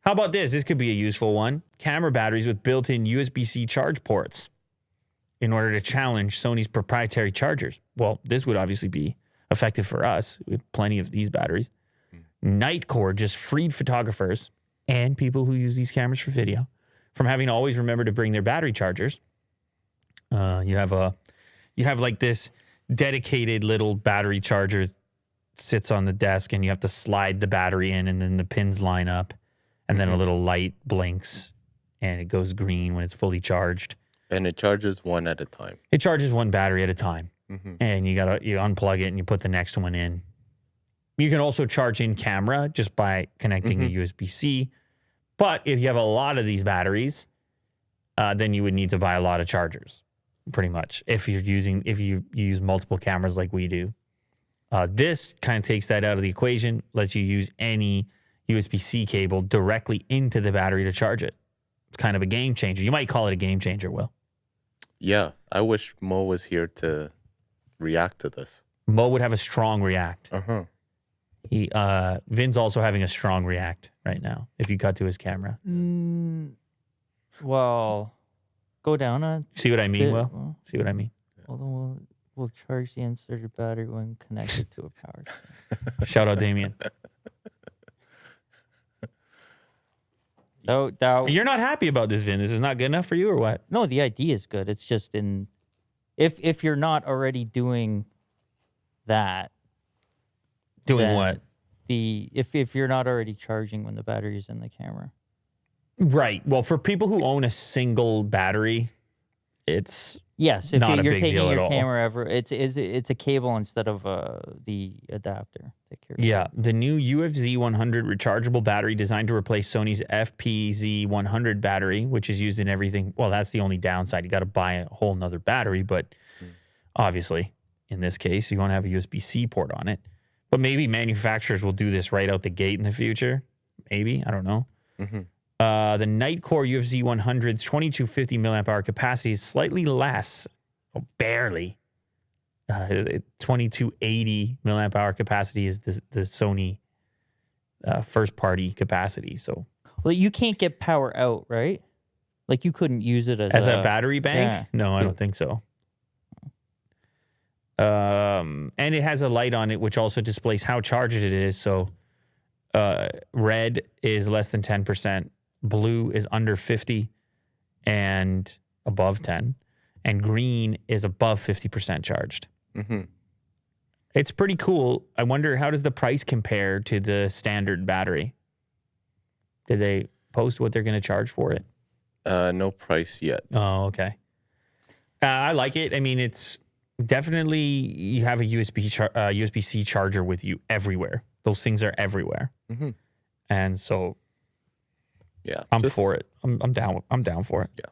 How about this? This could be a useful one. Camera batteries with built-in USB-C charge ports in order to challenge Sony's proprietary chargers. Well, this would obviously be effective for us. We have plenty of these batteries. Nightcore just freed photographers and people who use these cameras for video from having to always remember to bring their battery chargers. You have like this dedicated little battery charger sits on the desk, and you have to slide the battery in, and then the pins line up, and then a little light blinks, and it goes green when it's fully charged. And it charges one at a time. It charges one battery at a time, and you unplug it and you put the next one in. You can also charge in camera just by connecting a USB-C. But if you have a lot of these batteries, then you would need to buy a lot of chargers, pretty much. If you use multiple cameras like we do, this kind of takes that out of the equation. Lets you use any USB-C cable directly into the battery to charge it. It's kind of a game changer. You might call it a game changer, Will. Yeah, I wish Mo was here to react to this. Mo would have a strong react. Vin's also having a strong react right now. If you cut to his camera, well, go down a. See what I mean, bit, Will? See what I mean? Although we'll charge the inserted battery when connected to a power source. Shout out Damien. You're not happy about this, Vin. This is not good enough for you, or what? No, the idea is good. It's just if you're not already doing that. Doing what? If you're not already charging when the battery is in the camera. Right. Well, for people who own a single battery, it's if not a you're big taking deal at your all. camera it's a cable instead of the adapter. Yeah, the new UFZ 100 rechargeable battery designed to replace Sony's FPZ 100 battery, which is used in everything. Well, that's the only downside. You got to buy a whole nother battery, but obviously, in this case, you won't have a USB-C port on it. But maybe manufacturers will do this right out the gate in the future. Maybe. I don't know. The Nightcore UFZ 100's 2250 milliamp hour capacity is slightly less, barely. 2280 milliamp hour capacity is the Sony first party capacity. So, well, you can't get power out, right? Like you couldn't use it as a battery bank? Yeah. No, I don't think so. And it has a light on it, which also displays how charged it is. So red is less than 10%. Blue is under 50 and above 10. And green is above 50% charged. It's pretty cool. I wonder, how does the price compare to the standard battery? Did they post what they're going to charge for it? No price yet. Oh, okay. I like it. I mean, it's definitely, you have a USB-C charger with you everywhere. Those things are everywhere. And so, yeah, I'm for it. I'm down for it. Yeah.